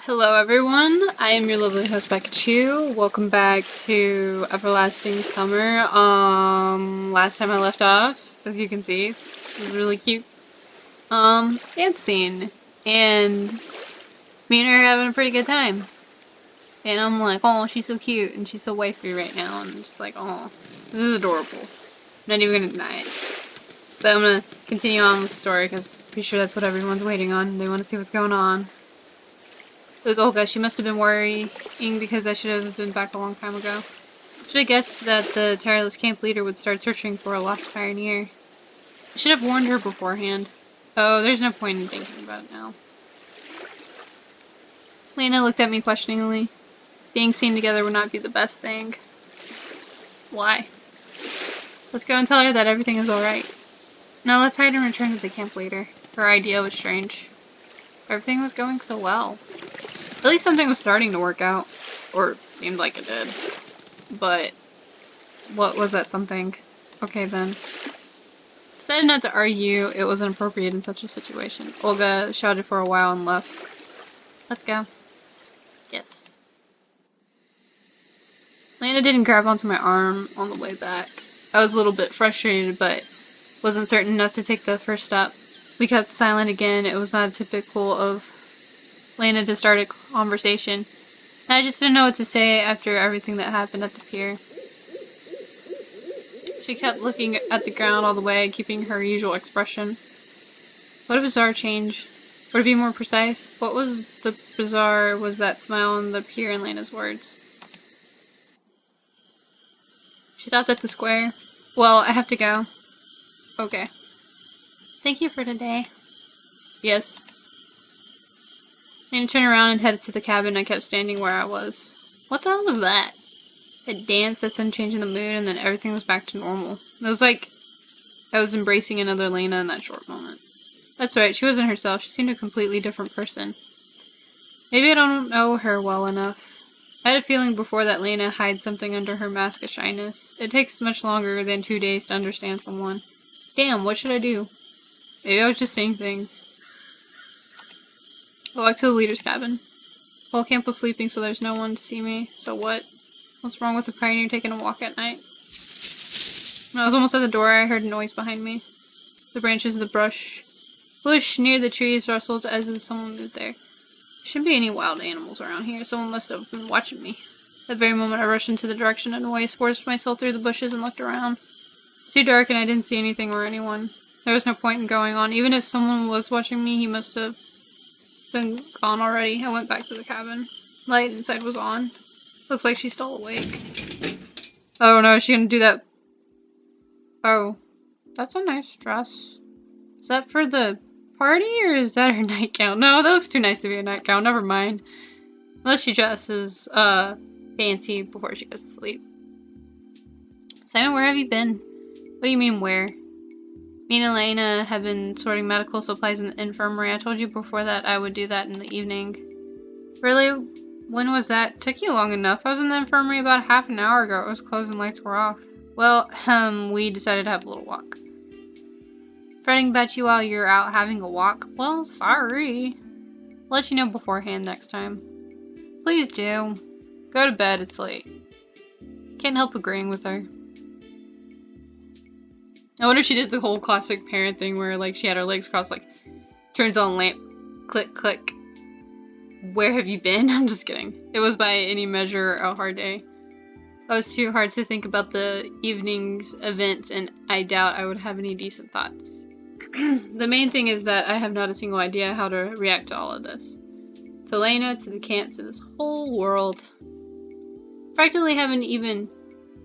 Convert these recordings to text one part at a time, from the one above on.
Hello everyone, I am your lovely host Pikachu. Welcome back to Everlasting Summer. Last time I left off, as you can see, it was really cute. Dance scene. And me and her are having a pretty good time. And I'm like, oh, she's so cute and she's so wifey right now. And I'm just like, oh, this is adorable. I'm not even gonna deny it. But I'm gonna continue on with the story because I'm pretty sure that's what everyone's waiting on. They want to see what's going on. It was Olga. She must have been worrying because I should have been back a long time ago. Should have guessed that the tireless camp leader would start searching for a lost pioneer. I should have warned her beforehand. Oh, there's no point in thinking about it now. Lena looked at me questioningly. Being seen together would not be the best thing. Why? Let's go and tell her that everything is alright. No, let's hide and return to the camp later. Her idea was strange. Everything was going so well. At least something was starting to work out. Or seemed like it did. But what was that something? Okay then. Decided not to argue, it was inappropriate in such a situation. Olga shouted for a while and left. Let's go. Yes. Lena didn't grab onto my arm on the way back. I was a little bit frustrated, but wasn't certain enough to take the first step. We kept silent again. It was not typical of Lena to start a conversation. And I just didn't know what to say after everything that happened at the pier. She kept looking at the ground all the way, keeping her usual expression. What a bizarre change. Or to be more precise, what was the bizarre was that smile on the pier in Lena's words. She stopped at the square. Well, I have to go. Okay. Thank you for today. Yes. Lena turned around and headed to the cabin. I kept standing where I was. What the hell was that? It danced, that sudden change in the mood, and then everything was back to normal. It was like I was embracing another Lena in that short moment. That's right, she wasn't herself. She seemed a completely different person. Maybe I don't know her well enough. I had a feeling before that Lena hides something under her mask of shyness. It takes much longer than 2 days to understand someone. Damn, what should I do? Maybe I was just saying things. I walked to the leader's cabin. The whole camp was sleeping, so there's no one to see me. So what? What's wrong with the pioneer taking a walk at night? When I was almost at the door, I heard a noise behind me. The branches of the bush near the trees rustled as if someone was there. There shouldn't be any wild animals around here. Someone must have been watching me. That very moment, I rushed into the direction of the noise, forced myself through the bushes, and looked around. It was too dark, and I didn't see anything or anyone. There was no point in going on. Even if someone was watching me, he must have been gone already. I went back to the cabin. Light inside was on. Looks like she's still awake. Oh no, is she gonna do that? Oh, that's a nice dress. Is that for the party or is that her nightgown? No, that looks too nice to be a nightgown. Never mind. Unless she dresses fancy before she goes to sleep. Simon, where have you been? What do you mean where? Me and Elena have been sorting medical supplies in the infirmary. I told you before that I would do that in the evening. Really? When was that? Took you long enough. I was in the infirmary about half an hour ago. It was closed and lights were off. Well, we decided to have a little walk. Fretting about you while you're out having a walk? Well, sorry. I'll let you know beforehand next time. Please do. Go to bed, it's late. Can't help agreeing with her. I wonder if she did the whole classic parent thing where like she had her legs crossed, like turns on lamp, click, click. Where have you been? I'm just kidding. It was by any measure a hard day. I was too hard to think about the evening's events, and I doubt I would have any decent thoughts. The main thing is that I have not a single idea how to react to all of this. To Lena, to the camp, to this whole world. Practically haven't even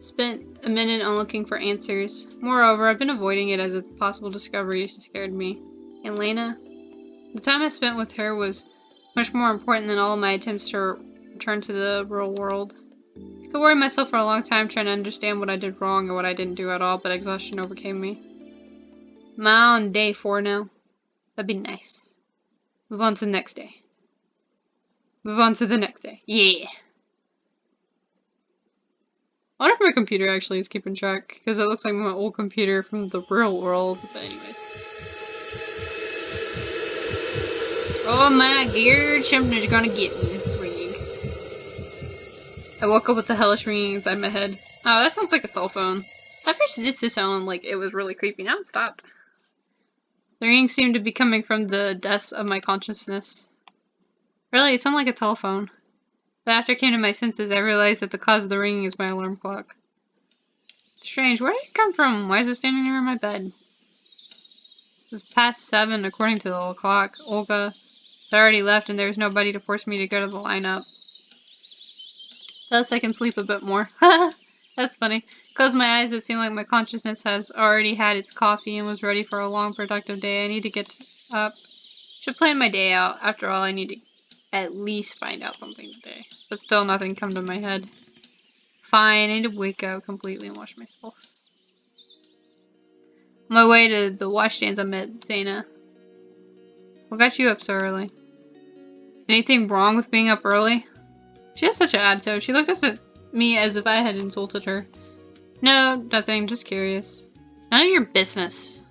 spent a minute on looking for answers. Moreover, I've been avoiding it as a possible discovery scared me. And Lena? The time I spent with her was much more important than all of my attempts to return to the real world. I could worry myself for a long time trying to understand what I did wrong or what I didn't do at all, but exhaustion overcame me. I'm on day 4 now. That'd be nice. Move on to the next day. Move on to the next day. Yeah. I wonder if my computer actually is keeping track, because it looks like my old computer from the real world, but anyways. Oh my god, something's gonna get me. It's ringing. I woke up with the hellish ringing inside my head. Oh, that sounds like a cell phone. At first it did sound like it was really creepy. Now it stopped. The ringing seemed to be coming from the depths of my consciousness. Really, it sounded like a telephone. But after I came to my senses, I realized that the cause of the ringing is my alarm clock. Strange, where did it come from? Why is it standing near my bed? It was past 7 according to the old clock. Olga had already left and there was nobody to force me to go to the lineup. Thus I can sleep a bit more. That's funny. Close my eyes, but it seemed like my consciousness has already had its coffee and was ready for a long, productive day. I need to get up. Should plan my day out. After all, I need to at least find out something today. But still nothing come to my head. Fine, I need to wake up completely and wash myself. On my way to the washstands, I met Zaina. What got you up so early? Anything wrong with being up early? She has such an attitude. She looked at me as if I had insulted her. No, nothing, just curious. None of your business.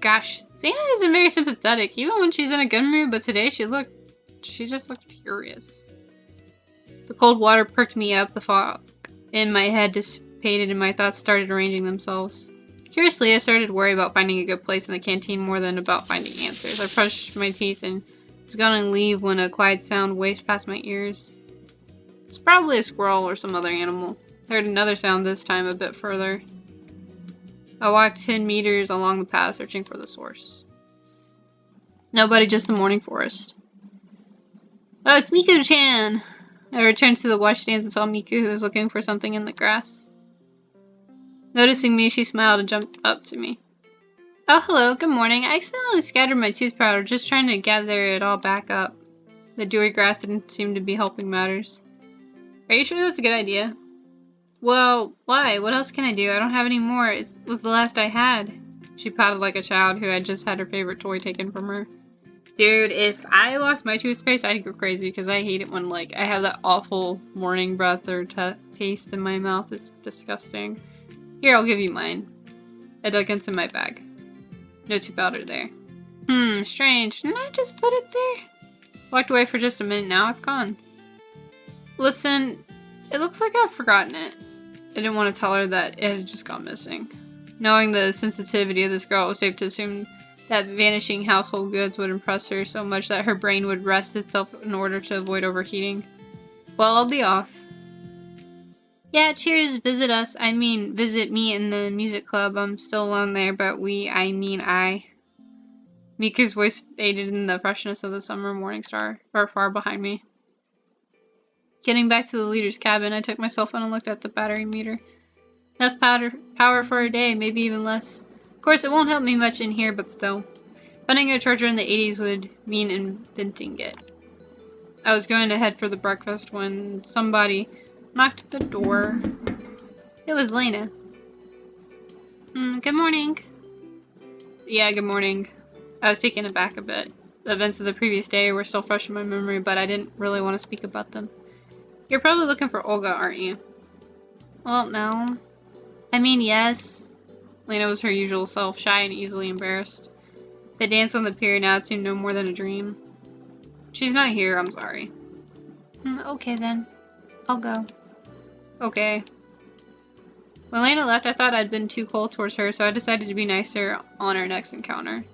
Gosh, Zaina isn't very sympathetic, even when she's in a good mood, but today she just looked furious. The cold water perked me up, the fog in my head dissipated, and my thoughts started arranging themselves. Curiously, I started to worry about finding a good place in the canteen more than about finding answers. I brushed my teeth and was going to leave when a quiet sound wafted past my ears. It's probably a squirrel or some other animal. I heard another sound this time a bit further. I walked 10 meters along the path searching for the source. Nobody, just the morning forest. Oh, it's Miku-chan! I returned to the washstands and saw Miku, who was looking for something in the grass. Noticing me, she smiled and jumped up to me. Oh, hello, good morning. I accidentally scattered my tooth powder, just trying to gather it all back up. The dewy grass didn't seem to be helping matters. Are you sure that's a good idea? Well, why? What else can I do? I don't have any more. It was the last I had. She pouted like a child who had just had her favorite toy taken from her. Dude, if I lost my toothpaste, I'd go crazy because I hate it when, like, I have that awful morning breath or taste in my mouth. It's disgusting. Here, I'll give you mine. I dug into my bag. No tooth powder there. Strange. Didn't I just put it there? Walked away for just a minute, now it's gone. Listen, it looks like I've forgotten it. I didn't want to tell her that it had just gone missing. Knowing the sensitivity of this girl, it was safe to assume that vanishing household goods would impress her so much that her brain would rest itself in order to avoid overheating. Well, I'll be off. Yeah, cheers, visit us. I mean, visit me in the music club. I'm still alone there, but I mean I. Miku's voice faded in the freshness of the summer morning star, far behind me. Getting back to the leader's cabin, I took my cell phone and looked at the battery meter. Enough power for a day, maybe even less. Of course, it won't help me much in here, but still. Finding a charger in the 80s would mean inventing it. I was going to head for the breakfast when somebody knocked at the door. It was Lena. Good morning. Yeah, good morning. I was taken aback a bit. The events of the previous day were still fresh in my memory, but I didn't really want to speak about them. You're probably looking for Olga, aren't you? Well, no. I mean, yes. Lena was her usual self, shy and easily embarrassed. The dance on the pier now it seemed no more than a dream. She's not here, I'm sorry. Okay then. I'll go. Okay. When Lena left, I thought I'd been too cold towards her, so I decided to be nicer on our next encounter.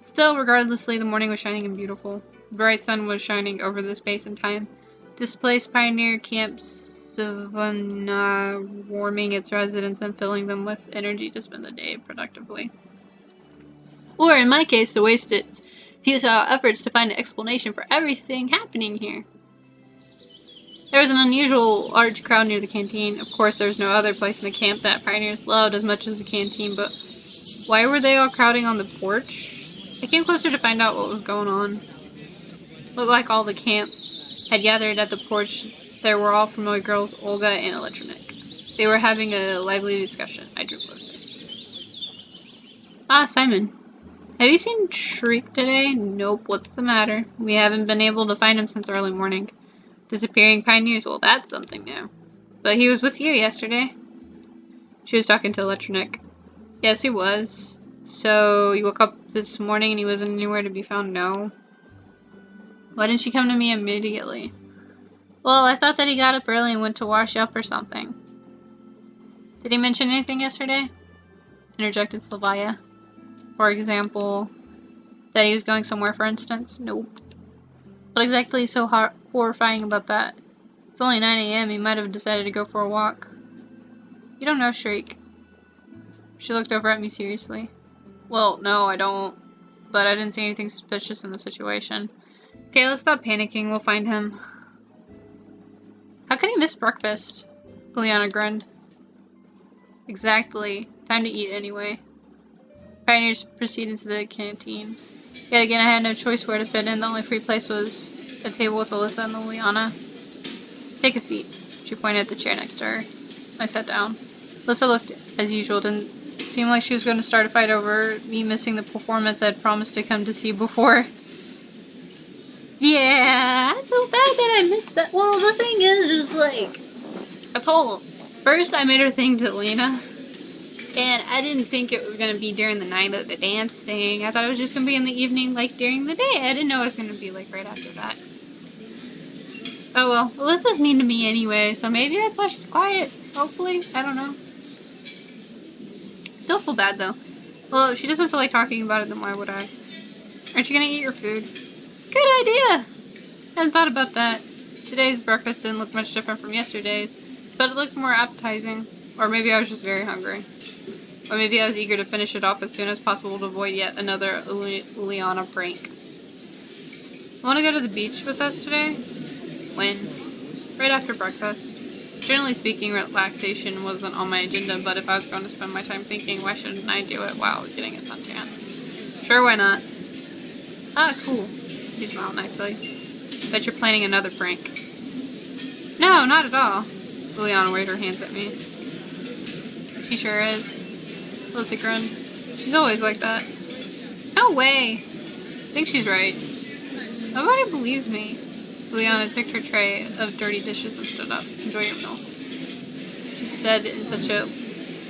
Still, regardlessly, the morning was shining and beautiful. The bright sun was shining over the space and time. Displaced pioneer Camp Savannah, warming its residents and filling them with energy to spend the day productively. Or, in my case, to waste its futile efforts to find an explanation for everything happening here. There was an unusual large crowd near the canteen. Of course, there was no other place in the camp that pioneers loved as much as the canteen, but why were they all crowding on the porch? I came closer to find out what was going on. Looked like all the camp had gathered at the porch. There were all familiar girls, Olga and Electronic. They were having a lively discussion. I drew closer. Ah, Simon. Have you seen Shriek today? Nope, what's the matter? We haven't been able to find him since early morning. Disappearing pioneers, well that's something new. But he was with you yesterday. She was talking to Electronic. Yes, he was. So, you woke up this morning and he wasn't anywhere to be found? No. Why didn't she come to me immediately? Well, I thought that he got up early and went to wash up or something. Did he mention anything yesterday? Interjected Slavia. For example, that he was going somewhere, for instance? Nope. What exactly is so horrifying about that? It's only 9 a.m. He might have decided to go for a walk. You don't know, Shriek. She looked over at me seriously. Well, no, I don't. But I didn't see anything suspicious in the situation. Okay, let's stop panicking. We'll find him. How could he miss breakfast? Liana grinned. Exactly. Time to eat anyway. Pioneers proceeded to the canteen. Yet again, I had no choice where to fit in. The only free place was a table with Alyssa and Liliana. Take a seat. She pointed at the chair next to her. I sat down. Alyssa looked as usual. Didn't seem like she was going to start a fight over me missing the performance I'd promised to come to see before. Yeah, I feel bad that I missed that. Well, the thing is like, I told first I made her think to Lena. And I didn't think it was going to be during the night of the dance thing. I thought it was just going to be in the evening, like during the day. I didn't know it was going to be like right after that. Oh well, Alyssa's mean to me anyway, so maybe that's why she's quiet. Hopefully, I don't know. Still feel bad though. Well, if she doesn't feel like talking about it, then why would I? Aren't you going to eat your food? Good idea! Hadn't thought about that. Today's breakfast didn't look much different from yesterday's, but it looked more appetizing. Or maybe I was just very hungry. Or maybe I was eager to finish it off as soon as possible to avoid yet another Liana prank. Want to go to the beach with us today? When? Right after breakfast. Generally speaking, relaxation wasn't on my agenda, but if I was going to spend my time thinking, why shouldn't I do it while getting a suntan? Sure, why not? Ah, cool. She smiled nicely. Bet you're planning another prank. No, not at all. Liliana waved her hands at me. She sure is. Alyssa grinned. She's always like that. No way! I think she's right. Nobody believes me. Liliana took her tray of dirty dishes and stood up. Enjoy your meal. She said in such a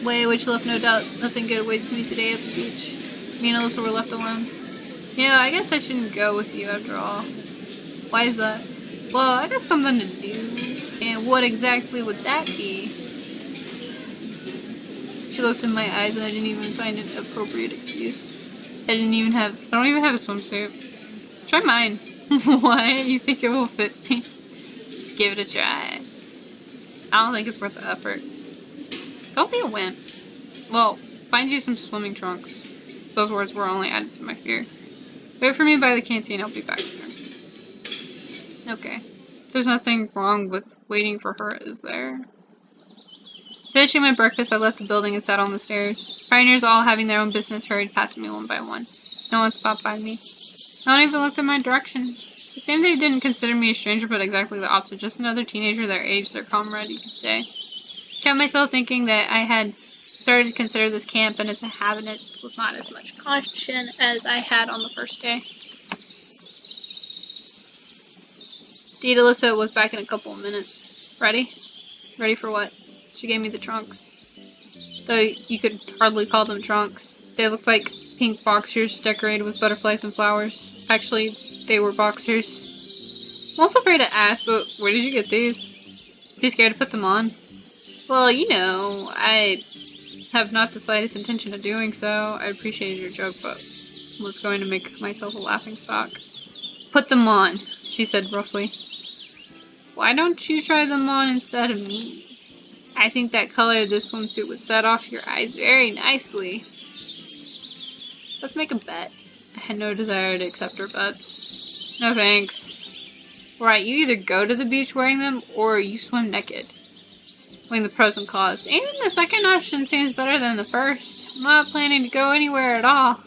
way which left no doubt nothing good awaits me today at the beach. Me and Alyssa were left alone. You know, I guess I shouldn't go with you after all. Why is that? Well, I got something to do. And what exactly would that be? She looked in my eyes and I didn't even find an appropriate excuse. I don't even have a swimsuit. Try mine. Why? You think it will fit me? Give it a try. I don't think it's worth the effort. Don't be a wimp. Well, find you some swimming trunks. Those words were only added to my fear. Wait for me by the canteen, I'll be back soon. Okay. There's nothing wrong with waiting for her, is there? Finishing my breakfast, I left the building and sat on the stairs. Pioneers, all having their own business, hurried past me one by one. No one stopped by me. No one even looked in my direction. It seemed they didn't consider me a stranger, but exactly the opposite. Just another teenager their age, their comrade, you could say. Kept myself thinking that I had started to consider this camp and its inhabitants with not as much caution as I had on the first day. Indeed, Alyssa was back in a couple of minutes. Ready? Ready for what? She gave me the trunks. Though you could hardly call them trunks. They looked like pink boxers decorated with butterflies and flowers. Actually, they were boxers. I'm also afraid to ask, but where did you get these? Too scared to put them on? Well, you know, I have not the slightest intention of doing so. I appreciated your joke, but was going to make myself a laughingstock. Put them on, she said roughly. Why don't you try them on instead of me? I think that color of this swimsuit would set off your eyes very nicely. Let's make a bet. I had no desire to accept her bets. No thanks. Right, you either go to the beach wearing them, or you swim naked. Weighing the pros and cons. Even the second option seems better than the first. I'm not planning to go anywhere at all.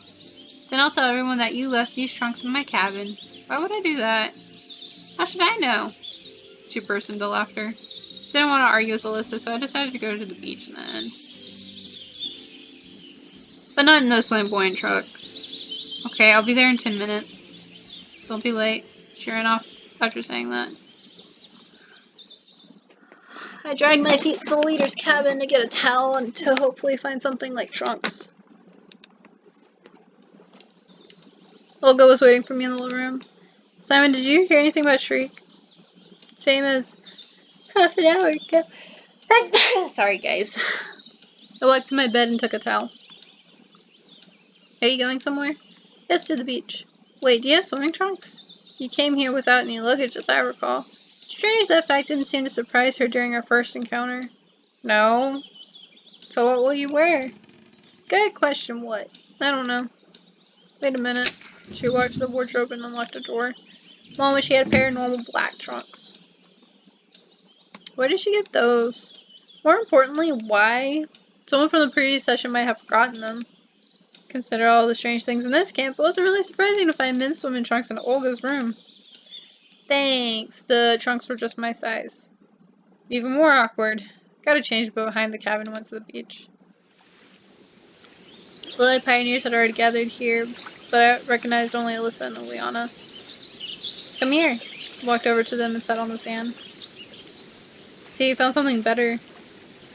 Then I'll tell everyone that you left these trunks in my cabin. Why would I do that? How should I know? She burst into laughter. Didn't want to argue with Alyssa, so I decided to go to the beach then. But not in those flamboyant trucks. Okay, I'll be there in 10 minutes. Don't be late. She ran off after saying that. I dragged my feet to the leader's cabin to get a towel and to hopefully find something like trunks. Olga was waiting for me in the living room. Simon, did you hear anything about Shriek? Same as half an hour ago. Sorry, guys. I walked to my bed and took a towel. Are you going somewhere? Yes, to the beach. Wait, do you have swimming trunks? You came here without any luggage, as I recall. Strange that fact didn't seem to surprise her during our first encounter. No. So what will you wear? Good question, what? I don't know. Wait a minute. She walked to the wardrobe and unlocked a drawer. Mom wished she had a pair of normal black trunks. Where did she get those? More importantly, why? Someone from the previous session might have forgotten them. Consider all the strange things in this camp, it wasn't really surprising to find men's swimming trunks in Olga's room. Thanks, the trunks were just my size. Even more awkward. Got a change behind the cabin and went to the beach. The other pioneers had already gathered here, but I recognized only Alyssa and Liliana. Come here. Walked over to them and sat on the sand. See, you found something better.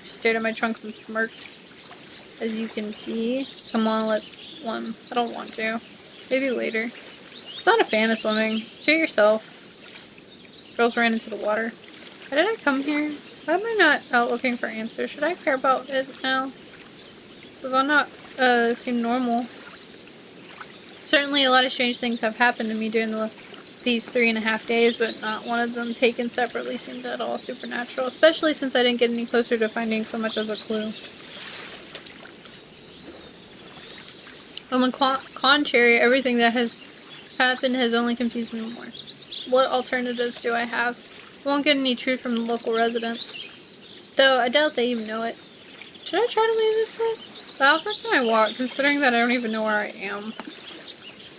She stared at my trunks and smirked. As you can see, come on, let's swim. I don't want to. Maybe later. I'm not a fan of swimming. Shoot yourself. Girls ran into the water. Why did I come here? Why am I not out looking for answers? Should I care about it now? So they'll not seem normal. Certainly a lot of strange things have happened to me during these 3.5 days, but not one of them taken separately seemed at all supernatural, especially since I didn't get any closer to finding so much as a clue. On the contrary, everything that has happened has only confused me more. What alternatives do I have? I won't get any truth from the local residents. Though, I doubt they even know it. Should I try to leave this place? How far can I walk, considering that I don't even know where I am?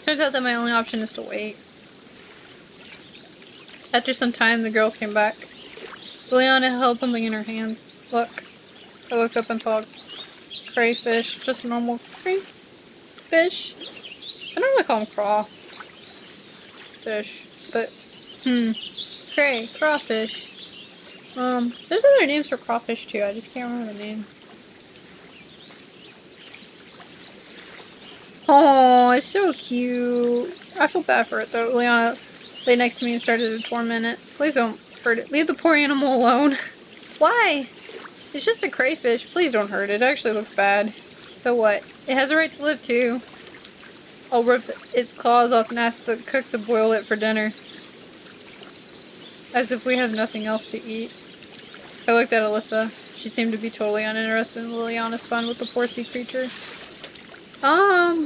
Turns out that my only option is to wait. After some time, the girls came back. Liliana held something in her hands. Look. I looked up and saw a crayfish. Just a normal crayfish. I don't really call them crawfish, but crawfish. There's other names for crawfish too. I just can't remember the name. Oh, it's so cute. I feel bad for it though. Liana lay next to me and started to torment it. Please don't hurt it. Leave the poor animal alone. Why? It's just a crayfish. Please don't hurt it. It actually looks bad. So what? It has a right to live too. I'll rip its claws off and ask the cook to boil it for dinner. As if we have nothing else to eat. I looked at Alyssa. She seemed to be totally uninterested in Liliana's fun with the poor sea creature. I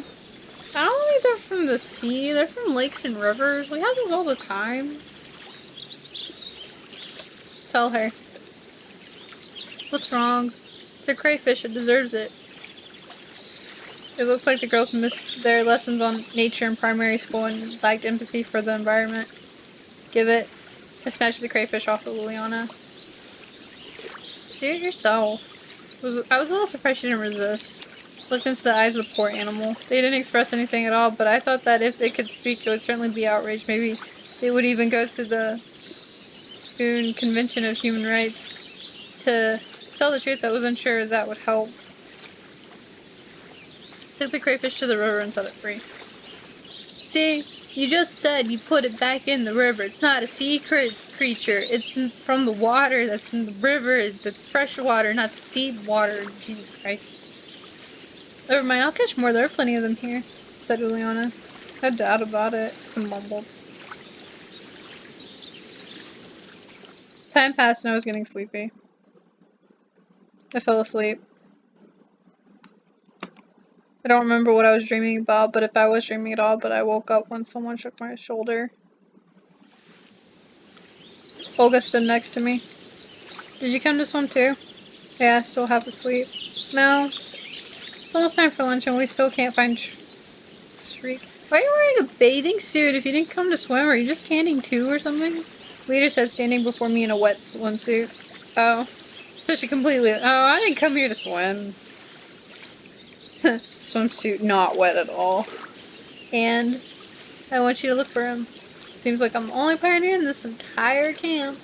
don't think they're from the sea. They're from lakes and rivers. We have those all the time. Tell her. What's wrong? It's a crayfish. It deserves it. It looks like the girls missed their lessons on nature in primary school and lacked empathy for the environment. Give it. I snatched the crayfish off of Liliana. Shoot yourself. I was a little surprised she didn't resist. Looked into the eyes of the poor animal. They didn't express anything at all, but I thought that if it could speak, it would certainly be outraged. Maybe it would even go to the UN Convention of Human Rights. To tell the truth, I wasn't sure that would help. Took the crayfish to the river and set it free. See, you just said you put it back in the river. It's not a sea creature. It's from the water that's in the river. That's fresh water, not sea water. Jesus Christ. Never mind, I'll catch more. There are plenty of them here, said Juliana. I had doubt about it, and mumbled. Time passed and I was getting sleepy. I fell asleep. I don't remember what I was dreaming about, but if I was dreaming at all, but I woke up when someone shook my shoulder. Olga stood next to me. Did you come to swim too? Yeah, I still half asleep. No. It's almost time for lunch and we still can't find Shriek. Why are you wearing a bathing suit if you didn't come to swim? Are you just tanning too or something? Leader said standing before me in a wet swimsuit. Oh. So she completely... Oh, I didn't come here to swim. Swimsuit not wet at all. And I want you to look for him. Seems like I'm the only pioneer in this entire camp.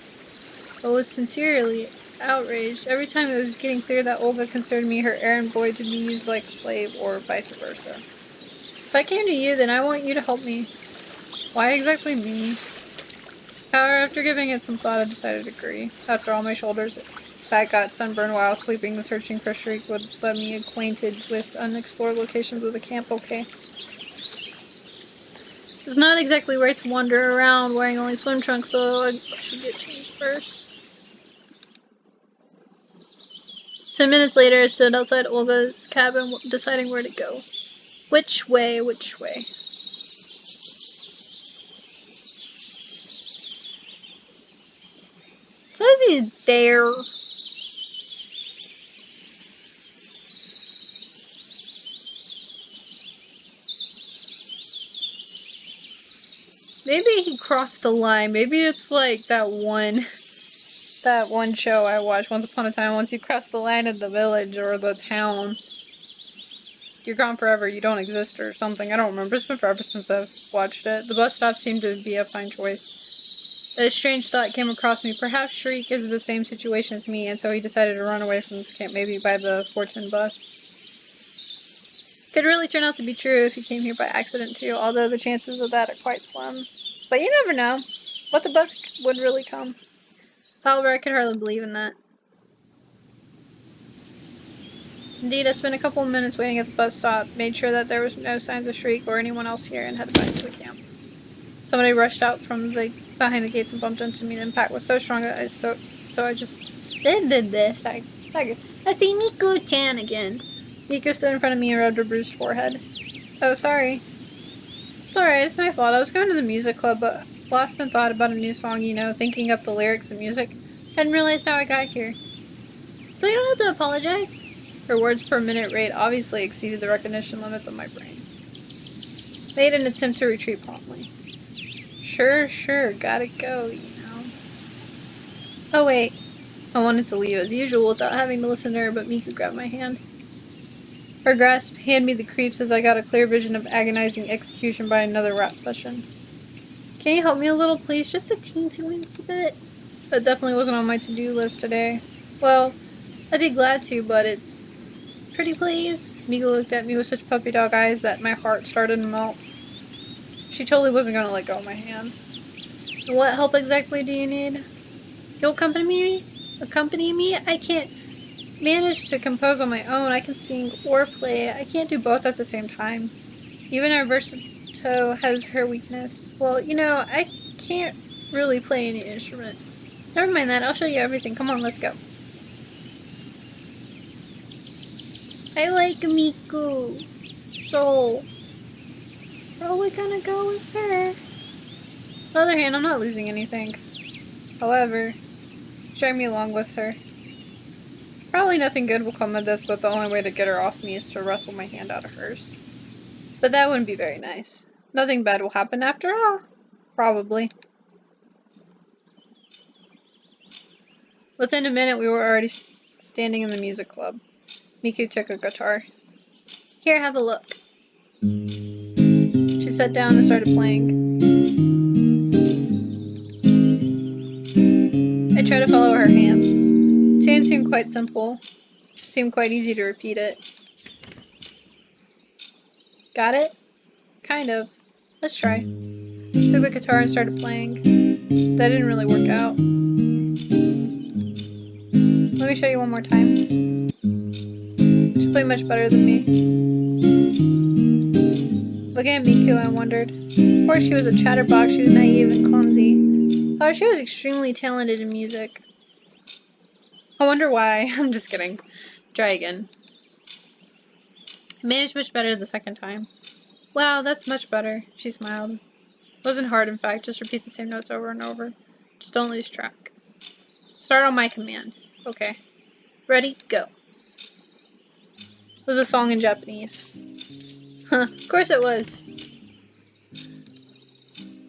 I was sincerely outraged. Every time it was getting clear that Olga considered me her errand boy to be used like a slave or vice versa. If I came to you, then I want you to help me. Why exactly me? However, after giving it some thought, I decided to agree. After all, my shoulders that got sunburned while sleeping, the searching for Shriek would let me acquainted with unexplored locations of the camp, okay. It's not exactly right to wander around wearing only swim trunks, so I should get changed first. 10 minutes later, I stood outside Olga's cabin, deciding where to go. Which way, which way? It says he's there. Maybe he crossed the line. Maybe it's like that one show I watched, Once Upon a Time. Once you cross the line at the village or the town, you're gone forever. You don't exist or something. I don't remember. It's been forever since I've watched it. The bus stop seemed to be a fine choice. A strange thought came across me. Perhaps Shriek is the same situation as me, and so he decided to run away from this camp, maybe by the Fortune bus. Could really turn out to be true if he came here by accident too, although the chances of that are quite slim. But you never know. What the bus would really come. However, I could hardly believe in that. Indeed, I spent a couple of minutes waiting at the bus stop, made sure that there was no signs of Shriek or anyone else here, and headed back to the camp. Somebody rushed out from behind the gates and bumped into me. The impact was so strong that I just did this. I see Miku-chan again. Miku stood in front of me and rubbed her bruised forehead. Oh, sorry. It's alright, it's my fault. I was going to the music club, but lost in thought about a new song, thinking up the lyrics and music. Hadn't realized how I got here. So you don't have to apologize? Her words per minute rate obviously exceeded the recognition limits of my brain. Made an attempt to retreat promptly. Sure, gotta go, Oh wait. I wanted to leave as usual without having to listen to her, but Miku grabbed my hand. Her grasp handed me the creeps as I got a clear vision of agonizing execution by another rap session. Can you help me a little, please? Just a teensy bit? That definitely wasn't on my to-do list today. Well, I'd be glad to, but it's... Pretty please? Miku looked at me with such puppy dog eyes that my heart started to melt. She totally wasn't going to let go of my hand. What help exactly do you need? You'll accompany me? I can't manage to compose on my own. I can sing or play. I can't do both at the same time. Even our versatile has her weakness. Well, I can't really play any instrument. Never mind that. I'll show you everything. Come on, let's go. I like Miku. So, probably gonna go with her. On the other hand, I'm not losing anything. However, drag me along with her. Probably nothing good will come of this, but the only way to get her off me is to wrestle my hand out of hers. But that wouldn't be very nice. Nothing bad will happen after all. Probably. Within a minute, we were already standing in the music club. Miku took a guitar. Here, have a look. She sat down and started playing. I tried to follow her hands. The tune seemed quite simple. Seemed quite easy to repeat it. Got it? Kind of. Let's try. Took the guitar and started playing. That didn't really work out. Let me show you one more time. She played much better than me. Looking at Miku, I wondered. Of course, she was a chatterbox. She was naive and clumsy. However, she was extremely talented in music. I wonder why. I'm just kidding. Try again. Managed much better the second time. Wow, that's much better. She smiled. It wasn't hard, in fact. Just repeat the same notes over and over. Just don't lose track. Start on my command. Okay. Ready? Go. It was a song in Japanese. Huh, of course it was.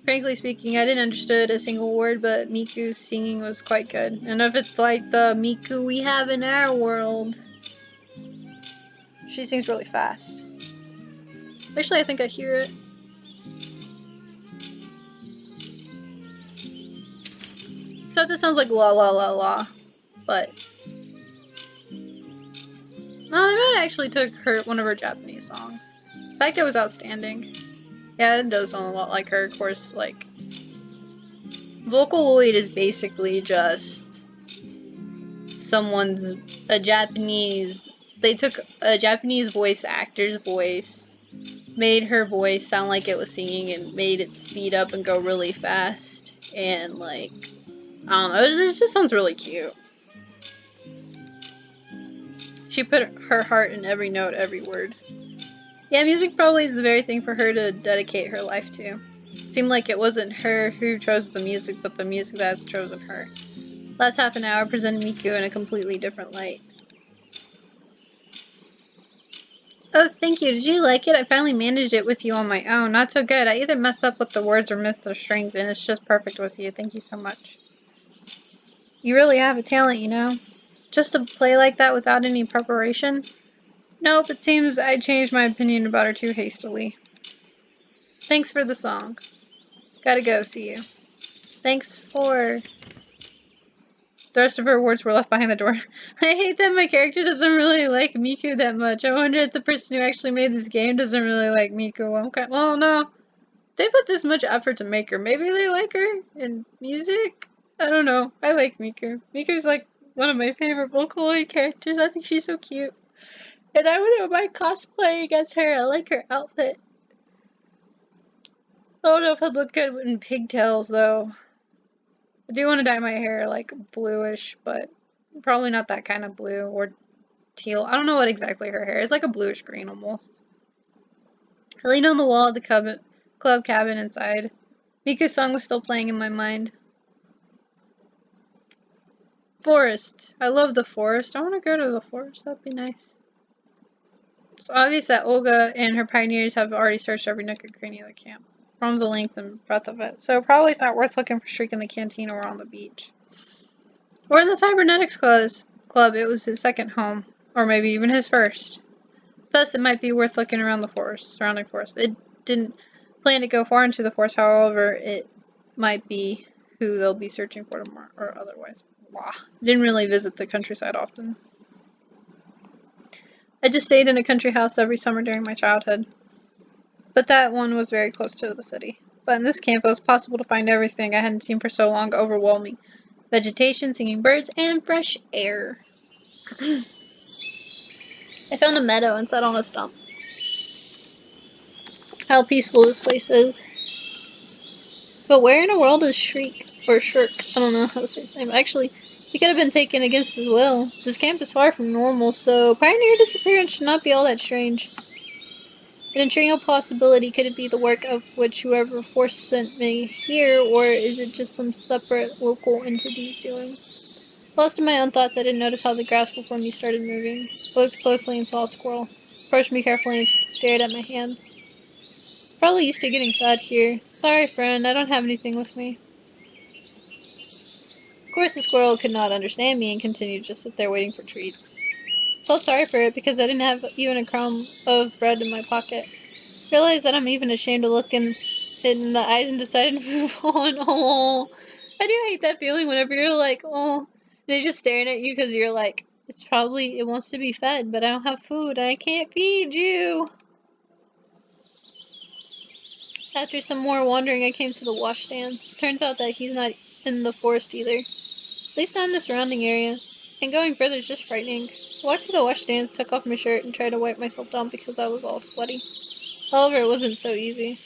Frankly speaking, I didn't understand a single word, but Miku's singing was quite good. And if it's like the Miku we have in our world. She sings really fast. Actually, I think I hear it. So that sounds like la la la la, but no, they might have actually took one of her Japanese songs. In fact, it was outstanding. Yeah, it does sound a lot like her. Of course, like, Vocaloid is basically just a Japanese, they took a Japanese voice actor's voice, made her voice sound like it was singing, and made it speed up and go really fast, and like, I don't know, it just sounds really cute. She put her heart in every note, every word. Yeah, music probably is the very thing for her to dedicate her life to. It seemed like it wasn't her who chose the music, but the music that has chosen her. Last half an hour presented Miku in a completely different light. Oh, thank you. Did you like it? I finally managed it with you on my own. Not so good. I either mess up with the words or miss the strings, and it's just perfect with you. Thank you so much. You really have a talent, you know? Just to play like that without any preparation? Nope, it seems I changed my opinion about her too hastily. Thanks for the song. Gotta go, see you. Thanks for... The rest of her words were left behind the door. I hate that my character doesn't really like Miku that much. I wonder if the person who actually made this game doesn't really like Miku. Okay, well, no. They put this much effort to make her. Maybe they like her in music? I don't know. I like Miku. Miku's like one of my favorite Vocaloid characters. I think she's so cute. And I wouldn't mind cosplaying as her. I like her outfit. I don't know if I'd look good in pigtails, though. I do want to dye my hair, like, bluish, but probably not that kind of blue, or teal. I don't know what exactly her hair is. Like a bluish green, almost. I leaned on the wall of the club cabin inside. Miku's song was still playing in my mind. Forest. I love the forest. I want to go to the forest. That'd be nice. It's obvious that Olga and her pioneers have already searched every nook and cranny of the camp, from the length and breadth of it, so probably it's not worth looking for Shriek in the canteen or on the beach. Or in the cybernetics club, it was his second home, or maybe even his first. Thus, it might be worth looking around the surrounding forest. It didn't plan to go far into the forest, however, it might be who they'll be searching for tomorrow, or otherwise. Blah. Didn't really visit the countryside often. I just stayed in a country house every summer during my childhood. But that one was very close to the city. But in this camp, it was possible to find everything I hadn't seen for so long overwhelming. Vegetation, singing birds, and fresh air. I found a meadow and sat on a stump. How peaceful this place is. But where in the world is Shriek? Or Shirk? I don't know how to say his name. Actually, he could have been taken against his will. This camp is far from normal, so pioneer disappearance should not be all that strange. An intriguing possibility, could it be the work of which whoever force sent me here, or is it just some separate local entity's doing? Lost in my own thoughts, I didn't notice how the grass before me started moving. I looked closely and saw a squirrel. Approached me carefully and stared at my hands. Probably used to getting fed here. Sorry, friend, I don't have anything with me. Of course, the squirrel could not understand me and continued to just sit there waiting for treats. Felt sorry for it because I didn't have even a crumb of bread in my pocket. Realized that I'm even ashamed to look it in the eyes and decided to move on. Oh, I do hate that feeling whenever you're like, oh, and they're just staring at you because you're like, it wants to be fed, but I don't have food. I can't feed you. After some more wandering, I came to the washstands. Turns out that he's not in the forest either. At least not in the surrounding area. And going further is just frightening. I walked to the washstands, took off my shirt, and tried to wipe myself down because I was all sweaty. However, it wasn't so easy.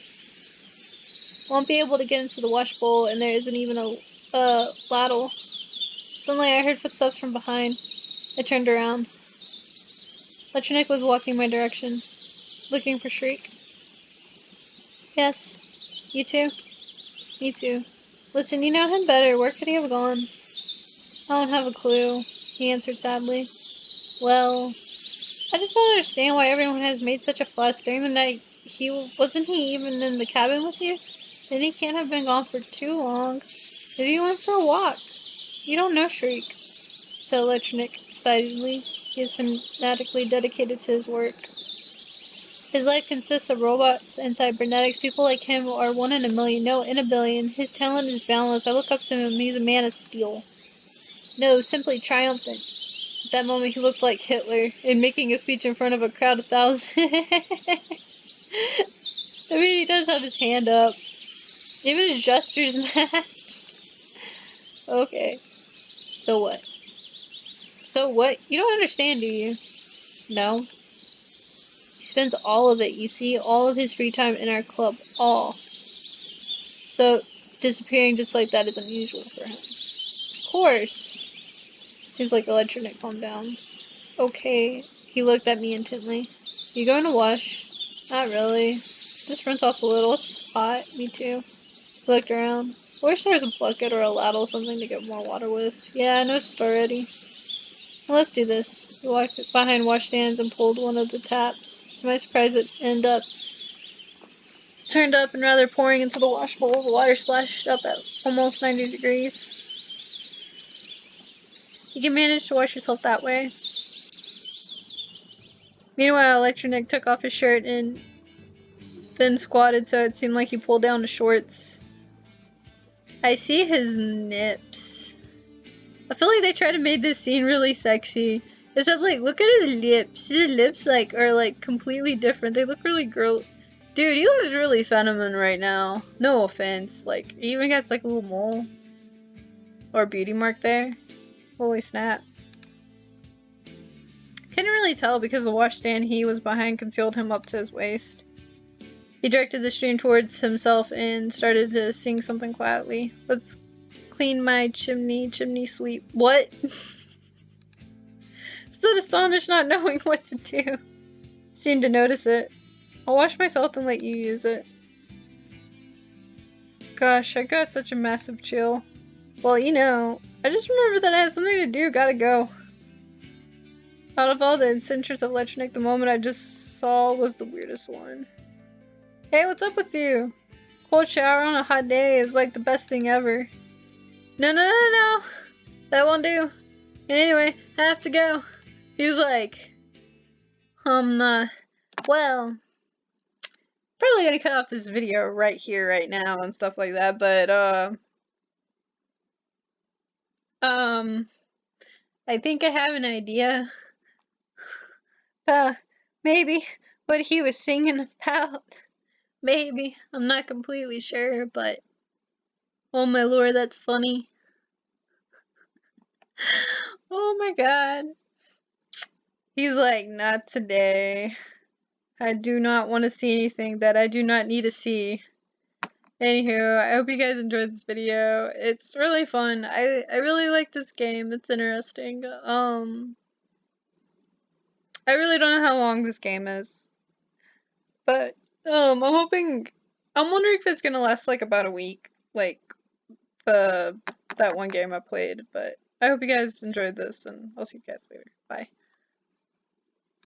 Won't be able to get into the wash bowl, and there isn't even a ladle. Suddenly, I heard footsteps from behind. I turned around. Lechernik was walking my direction, looking for Shriek. Yes. You too? Me too. Listen, you know him better. Where could he have gone? I don't have a clue, he answered sadly. Well, I just don't understand why everyone has made such a fuss. During the night, wasn't he even in the cabin with you? Then he can't have been gone for too long. Maybe he went for a walk. You don't know Shriek, said Lechernik excitedly. He is fanatically dedicated to his work. His life consists of robots and cybernetics. People like him are 1 in a million, no, in a billion. His talent is boundless. I look up to him. He's a man of steel. No, simply triumphant. At that moment, he looked like Hitler, and making a speech in front of a crowd of thousands. I mean, he does have his hand up. Even his gestures match. Okay. So what? So what? You don't understand, do you? No. He spends all of it, you see? All of his free time in our club. All. So, disappearing just like that is unusual for him. Of course. Seems like Electronic calmed down. Okay. He looked at me intently. You going to wash? Not really. Just rinse off a little. It's hot. Me too. He looked around. I wish there was a bucket or a ladle, something to get more water with. Yeah, I noticed already. Well, let's do this. He walked behind washstands and pulled one of the taps. To my surprise, it ended up turned up and rather pouring into the wash bowl. The water splashed up at almost 90 degrees. You can manage to wash yourself that way. Meanwhile, Electronic took off his shirt and then squatted so it seemed like he pulled down his shorts. I see his nips. I feel like they tried to make this scene really sexy. Except, like, look at his lips. His lips, like, are, like, completely different. They look really girly. Dude, he looks really feminine right now. No offense. Like, he even got, like, a little mole. Or beauty mark there. Holy snap. Couldn't really tell because the washstand he was behind concealed him up to his waist. He directed the stream towards himself and started to sing something quietly. Let's clean my chimney sweep. What? Stood astonished, not knowing what to do. Seemed to notice it. I'll wash myself and let you use it. Gosh, I got such a massive chill. Well, you know, I just remembered that I had something to do, gotta go. Out of all the incentives of Electronic, the moment I just saw was the weirdest one. Hey, what's up with you? Cold shower on a hot day is like the best thing ever. No. That won't do. And anyway, I have to go. He was like, well, probably gonna cut off this video right here, right now, and stuff like that, but, I think I have an idea. Maybe what he was singing about. Maybe. I'm not completely sure, but oh my lord, that's funny. Oh my god. He's like, not today. I do not want to see anything that I do not need to see. Anywho, I hope you guys enjoyed this video. It's really fun. I really like this game. It's interesting. I really don't know how long this game is. But, I'm wondering if it's gonna last like about a week. Like, that one game I played. But I hope you guys enjoyed this, and I'll see you guys later. Bye.